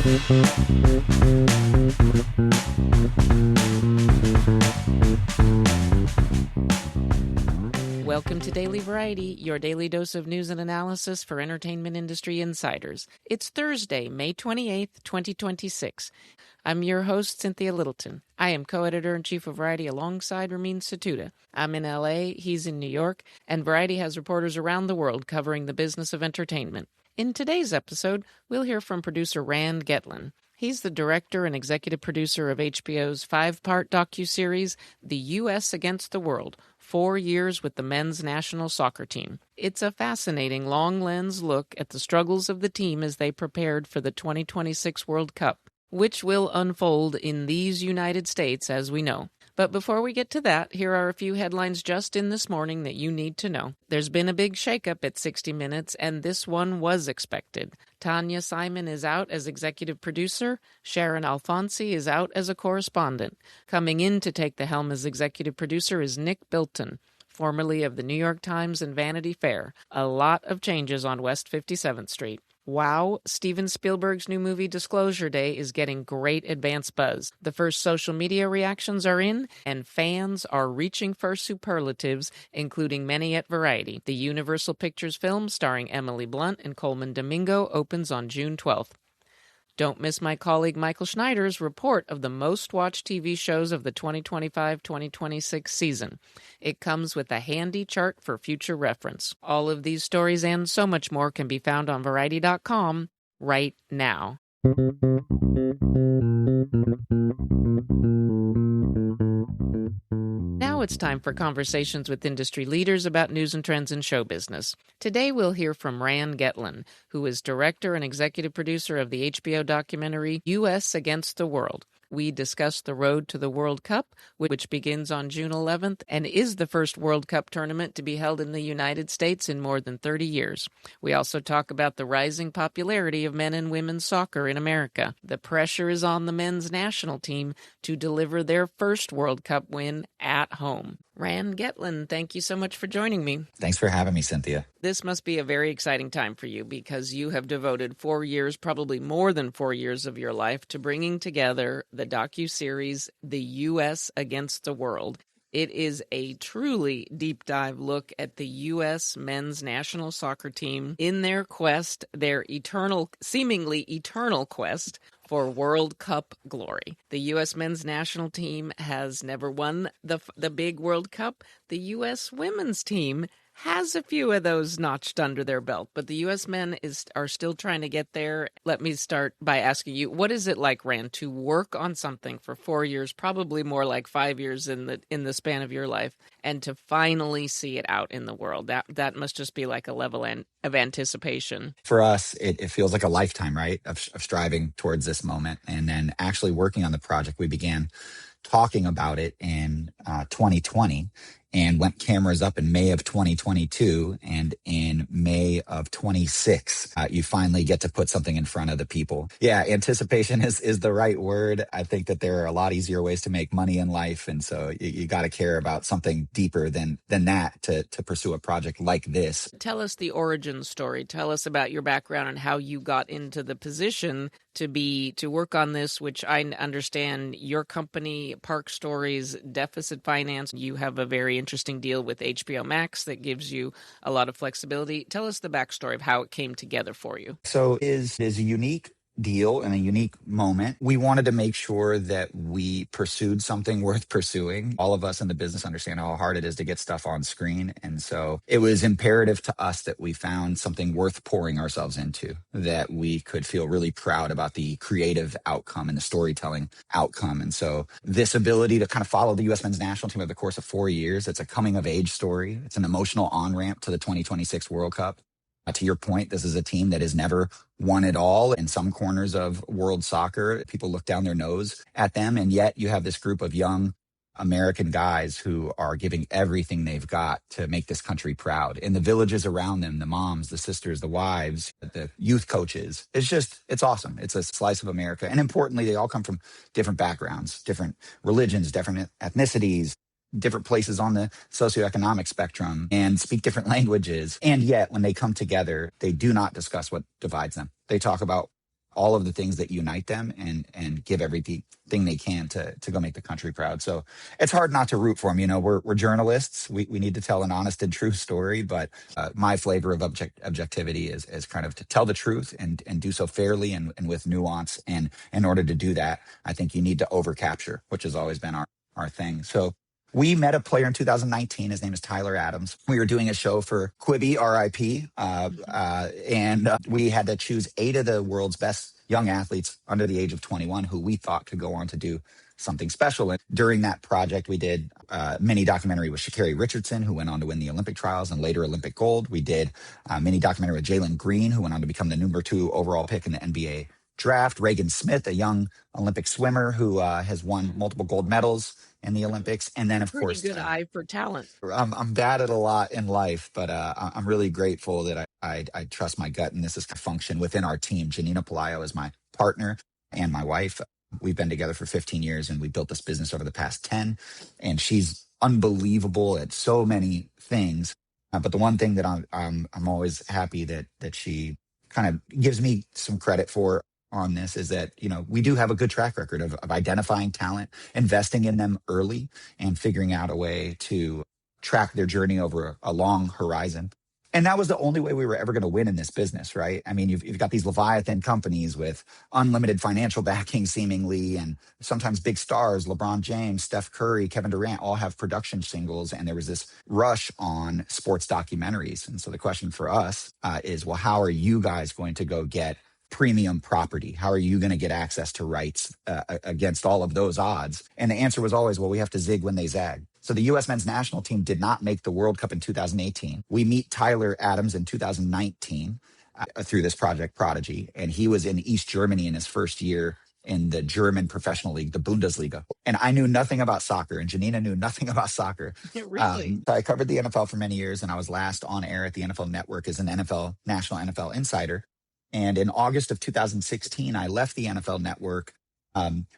Welcome to Daily Variety, your daily dose of news and analysis for entertainment industry insiders. It's Thursday, May 28th, 2026. I'm your host, Cynthia Littleton. I am co-editor-in-chief of Variety alongside Ramin Satuda. I'm in L.A., he's in New York, and Variety has reporters around the world covering the business of entertainment. In today's episode, we'll hear from producer Rand Getlin. He's the director and executive producer of HBO's 5-part docuseries, The U.S. Against the World, 4 years with the men's national soccer team. It's a fascinating long-lens look at the struggles of the team as they prepared for the 2026 World Cup, which will unfold in these United States, as we know. But before we get to that, here are a few headlines just in this morning that you need to know. There's been a big shakeup at 60 Minutes, and this one was expected. Tanya Simon is out as executive producer. Sharon Alfonsi is out as a correspondent. Coming in to take the helm as executive producer is Nick Bilton, formerly of the New York Times and Vanity Fair. A lot of changes on West 57th Street. Wow, Steven Spielberg's new movie Disclosure Day is getting great advance buzz. The first social media reactions are in, and fans are reaching for superlatives, including many at Variety. The Universal Pictures film starring Emily Blunt and Coleman Domingo opens on June 12th. Don't miss my colleague Michael Schneider's report of the most-watched TV shows of the 2025-2026 season. It comes with a handy chart for future reference. All of these stories and so much more can be found on Variety.com right now. Now it's time for conversations with industry leaders about news and trends in show business. Today we'll hear from Rand Getlin, who is director and executive producer of the HBO documentary U.S. Against the World. We discuss the road to the World Cup, which begins on June 11th and is the first World Cup tournament to be held in the United States in more than 30 years. We also talk about the rising popularity of men and women's soccer in America. The pressure is on the men's national team to deliver their first World Cup win at home. Rand Getlin, thank you so much for joining me. Thanks for having me, Cynthia. This must be a very exciting time for you because you have devoted 4 years, probably more than 4 years of your life, to bringing together the docuseries The U.S. Against the World. It is a truly deep dive look at the U.S. men's national soccer team in their quest, their seemingly eternal quest for World Cup glory. The U.S. men's national team has never won the big World Cup. The U.S. women's team has a few of those notched under their belt, but the U.S. men are still trying to get there. Let me start by asking you, what is it like, Rand, to work on something for 4 years, probably more like 5 years in the span of your life, and to finally see it out in the world? That must just be like a level of anticipation. For us, it feels like a lifetime, right, of striving towards this moment. And then actually working on the project, we began talking about it in 2020 and went cameras up in May of 2022. And in May of 26, you finally get to put something in front of the people. Yeah, anticipation is the right word. I think that there are a lot easier ways to make money in life. And so you got to care about something deeper than that to pursue a project like this. Tell us the origin story. Tell us about your background and how you got into the position to work on this, which I understand your company, Park Stories, Deficit Finance. You have a very interesting deal with HBO Max that gives you a lot of flexibility. Tell us the backstory of how it came together for you. So it is a unique deal and a unique moment. We wanted to make sure that we pursued something worth pursuing. All of us in the business understand how hard it is to get stuff on screen. And so it was imperative to us that we found something worth pouring ourselves into, that we could feel really proud about the creative outcome and the storytelling outcome. And so this ability to kind of follow the U.S. men's national team over the course of 4 years, it's a coming of age story. It's an emotional on-ramp to the 2026 World Cup. To your point, this is a team that has never won it all. In some corners of world soccer, people look down their nose at them. And yet you have this group of young American guys who are giving everything they've got to make this country proud. In the villages around them, the moms, the sisters, the wives, the youth coaches. It's awesome. It's a slice of America. And importantly, they all come from different backgrounds, different religions, different ethnicities, different places on the socioeconomic spectrum, and speak different languages. And yet when they come together, they do not discuss what divides them. They talk about all of the things that unite them and give everything they can to go make the country proud. So it's hard not to root for them. You know, we're journalists. We need to tell an honest and true story, but my flavor of objectivity is kind of to tell the truth and do so fairly and with nuance. And in order to do that, I think you need to over capture, which has always been our thing. So we met a player in 2019. His name is Tyler Adams. We were doing a show for Quibi, RIP, and we had to choose 8 of the world's best young athletes under the age of 21 who we thought could go on to do something special. And during that project, we did a mini documentary with Sha'Carri Richardson, who went on to win the Olympic trials and later Olympic gold. We did a mini documentary with Getlin Green, who went on to become the number 2 overall pick in the NBA draft. Reagan Smith, a young Olympic swimmer who has won multiple gold medals in the Olympics. And then, of course, pretty good eye for talent. I'm bad at a lot in life, but I'm really grateful that I trust my gut, and this is a function within our team. Janina Pelayo is my partner and my wife. We've been together for 15 years, and we built this business over the past 10. And she's unbelievable at so many things. But the one thing that I'm always happy that she kind of gives me some credit for on this is that, you know, we do have a good track record of identifying talent, investing in them early, and figuring out a way to track their journey over a long horizon. And that was the only way we were ever going to win in this business, right? I mean, you've got these Leviathan companies with unlimited financial backing, seemingly, and sometimes big stars, LeBron James, Steph Curry, Kevin Durant, all have production singles. And there was this rush on sports documentaries. And so the question for us is, well, how are you guys going to go get premium property? How are you going to get access to rights against all of those odds? And the answer was always, well, we have to zig when they zag. So the U.S. men's national team did not make the World Cup in 2018. We meet Tyler Adams in 2019 through this Project Prodigy, and he was in East Germany in his first year in the German professional league, the Bundesliga. And I knew nothing about soccer, and Janina knew nothing about soccer. Really? So I covered the NFL for many years, and I was last on air at the NFL Network as an national NFL insider. And in August of 2016, I left the NFL Network.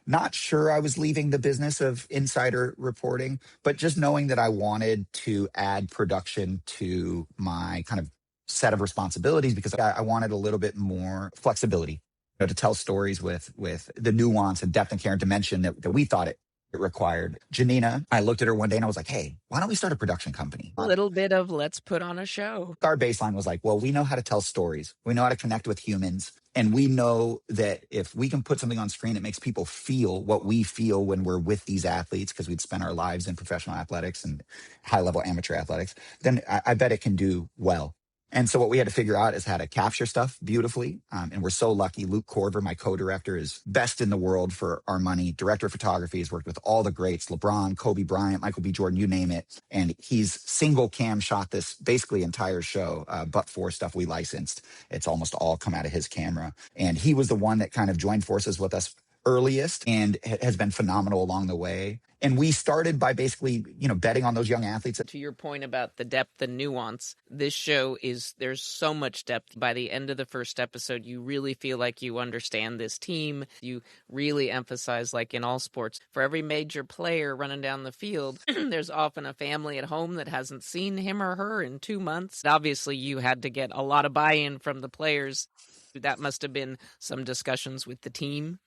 Not sure I was leaving the business of insider reporting, but just knowing that I wanted to add production to my kind of set of responsibilities because I wanted a little bit more flexibility, you know, to tell stories with the nuance and depth and care and dimension that we thought it required. Janina, I looked at her one day and I was like, hey, why don't we start a production company? A little bit of let's put on a show. Our baseline was like, well, we know how to tell stories. We know how to connect with humans. And we know that if we can put something on screen that makes people feel what we feel when we're with these athletes, because we'd spent our lives in professional athletics and high-level amateur athletics, then I bet it can do well. And so what we had to figure out is how to capture stuff beautifully. And we're so lucky. Luke Corver, my co-director, is best in the world for our money. Director of photography, has worked with all the greats, LeBron, Kobe Bryant, Michael B. Jordan, you name it. And he's single cam shot this basically entire show, but for stuff we licensed. It's almost all come out of his camera. And he was the one that kind of joined forces with us earliest and has been phenomenal along the way. And we started by basically, you know, betting on those young athletes. To your point about the depth and nuance, this show there's so much depth. By the end of the first episode, you really feel like you understand this team. You really emphasize, like in all sports, for every major player running down the field, there's often a family at home that hasn't seen him or her in 2 months. Obviously, you had to get a lot of buy-in from the players. That must have been some discussions with the team.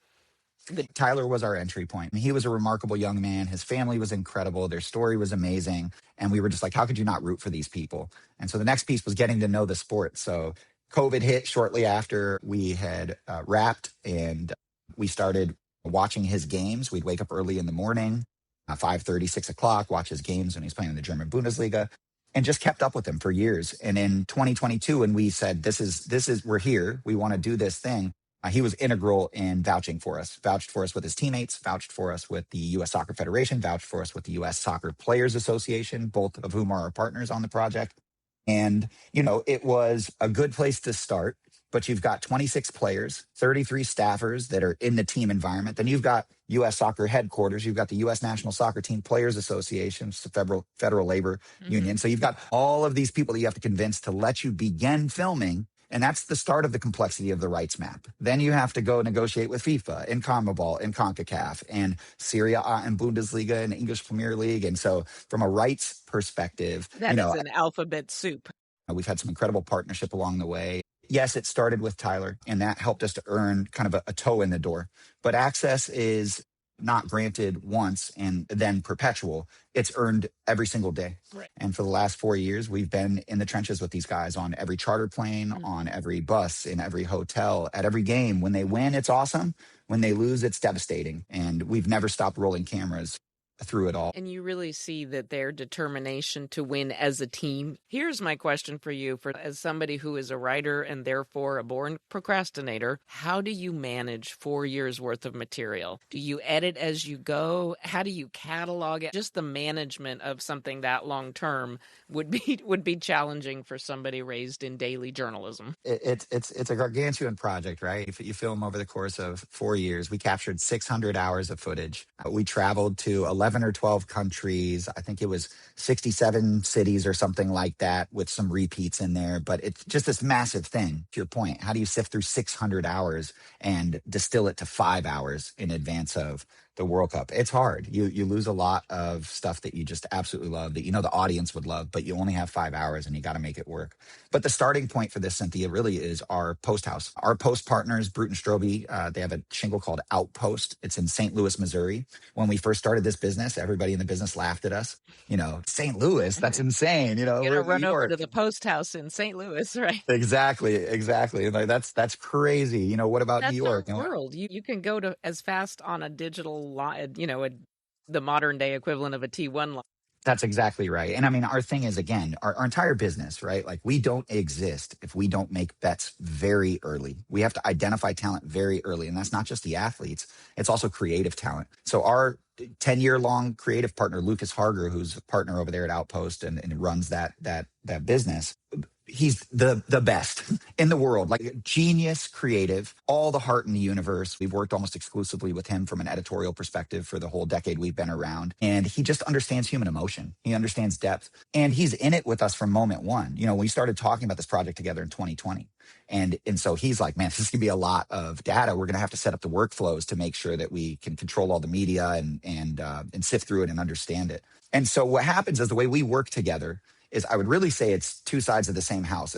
Tyler was our entry point. He was a remarkable young man. His family was incredible. Their story was amazing. And we were just like, how could you not root for these people? And so the next piece was getting to know the sport. So COVID hit shortly after we had wrapped, and we started watching his games. We'd wake up early in the morning, 5:30, 6 o'clock, watch his games when he's playing in the German Bundesliga, and just kept up with him for years. And in 2022, when we said, we're here, we want to do this thing, he was integral in vouched for us with his teammates, vouched for us with the U.S. Soccer Federation, vouched for us with the U.S. Soccer Players Association, both of whom are our partners on the project. And, you know, it was a good place to start, but you've got 26 players, 33 staffers that are in the team environment. Then you've got U.S. Soccer headquarters. You've got the U.S. National Soccer Team Players Association, it's the federal labor union. So you've got all of these people that you have to convince to let you begin filming. And that's the start of the complexity of the rights map. Then you have to go negotiate with FIFA and CONMEBOL and CONCACAF and Serie A and Bundesliga and English Premier League. And so from a rights perspective, that is an alphabet soup. we've had some incredible partnership along the way. Yes, it started with Tyler, and that helped us to earn kind of a toe in the door. But access is not granted once and then perpetual. It's earned every single day. Right. And for the last 4 years, we've been in the trenches with these guys on every charter plane, on every bus, in every hotel, at every game. When they win, it's awesome. When they lose, it's devastating. And we've never stopped rolling cameras through it all. And you really see that their determination to win as a team. Here's my question for you, as somebody who is a writer and therefore a born procrastinator, how do you manage 4 years worth of material? Do you edit as you go? How do you catalog it? Just the management of something that long term would be challenging for somebody raised in daily journalism. It's a gargantuan project, right? If you film over the course of 4 years, we captured 600 hours of footage. We traveled to 11 or 12 countries. I think it was 67 cities or something like that, with some repeats in there. But it's just this massive thing. To your point, how do you sift through 600 hours and distill it to 5 hours in advance of the World Cup? It's hard. You lose a lot of stuff that you just absolutely love, that you know the audience would love, but you only have 5 hours and you got to make it work. But the starting point for this, Cynthia, really is our post house. Our post partners, Brute and Strobe, they have a shingle called Outpost. It's in St. Louis, Missouri. When we first started this business, everybody in the business laughed at us. St. Louis, that's insane. You're We're gonna in run New over York. to the post house in St. Louis, right? Exactly. Like that's crazy. What about New That's York? our world. You can go to as fast on a digital line, the modern day equivalent of a T1 line. That's exactly right. And I mean, our thing is, again, our entire business, right? Like, we don't exist if we don't make bets very early. We have to identify talent very early. And that's not just the athletes, it's also creative talent. So our 10-year-long creative partner, Lucas Harger, who's a partner over there at Outpost and runs that business, he's the best in the world, like genius, creative, all the heart in the universe. We've worked almost exclusively with him from an editorial perspective for the whole decade we've been around. And he just understands human emotion. He understands depth. And he's in it with us from moment one. We started talking about this project together in 2020. And so he's like, man, this is going to be a lot of data. We're going to have to set up the workflows to make sure that we can control all the media and sift through it and understand it. And so what happens is, the way we work together is, I would really say it's two sides of the same house: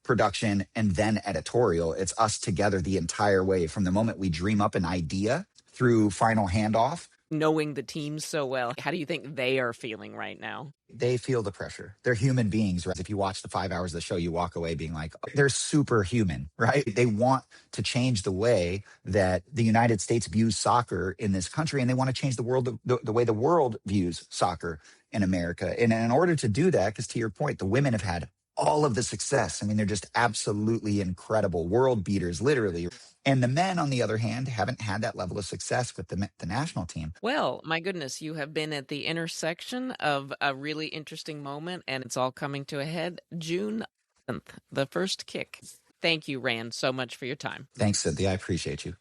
production and then editorial. It's us together the entire way, from the moment we dream up an idea through final handoff. Knowing the team so well, how do you think they are feeling right now? They feel the pressure. They're human beings, right? If you watch the 5 hours of the show, you walk away being like, oh, they're superhuman, right? They want to change the way that the United States views soccer in this country, and they want to change the world, the way the world views soccer in America. And in order to do that, because to your point, the women have had all of the success. I mean, they're just absolutely incredible, world beaters, literally. And the men, on the other hand, haven't had that level of success with the national team. Well, my goodness, you have been at the intersection of a really interesting moment, and it's all coming to a head. June 11th, the first kick. Thank you, Rand, so much for your time. Thanks, Cynthia. I appreciate you.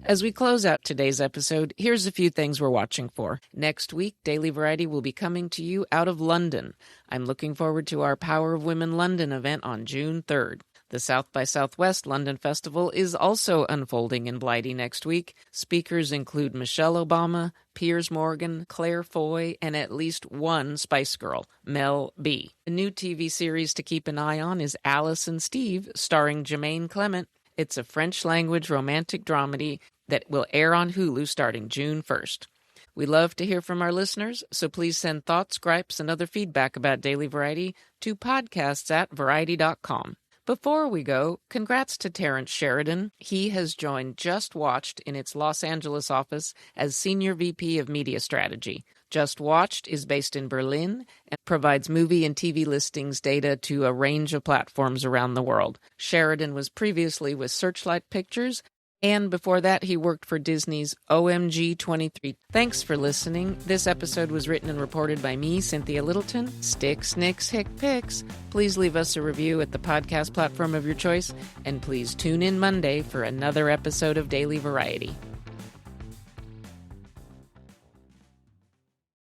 As we close out today's episode, here's a few things we're watching for. Next week, Daily Variety will be coming to you out of London. I'm looking forward to our Power of Women London event on June 3rd. The South by Southwest London Festival is also unfolding in Blighty next week. Speakers include Michelle Obama, Piers Morgan, Claire Foy, and at least one Spice Girl, Mel B. A new TV series to keep an eye on is Alice and Steve, starring Jermaine Clement. It's a French-language romantic dramedy that will air on Hulu starting June 1st. We love to hear from our listeners, so please send thoughts, gripes, and other feedback about Daily Variety to podcasts@variety.com. Before we go, congrats to Terrence Sheridan. He has joined Just Watched in its Los Angeles office as Senior VP of Media Strategy. Just Watched is based in Berlin and provides movie and TV listings data to a range of platforms around the world. Sheridan was previously with Searchlight Pictures, and before that, he worked for Disney's OMG 23. Thanks for listening. This episode was written and reported by me, Cynthia Littleton. Stick, snicks, hick, picks. Please leave us a review at the podcast platform of your choice, and please tune in Monday for another episode of Daily Variety.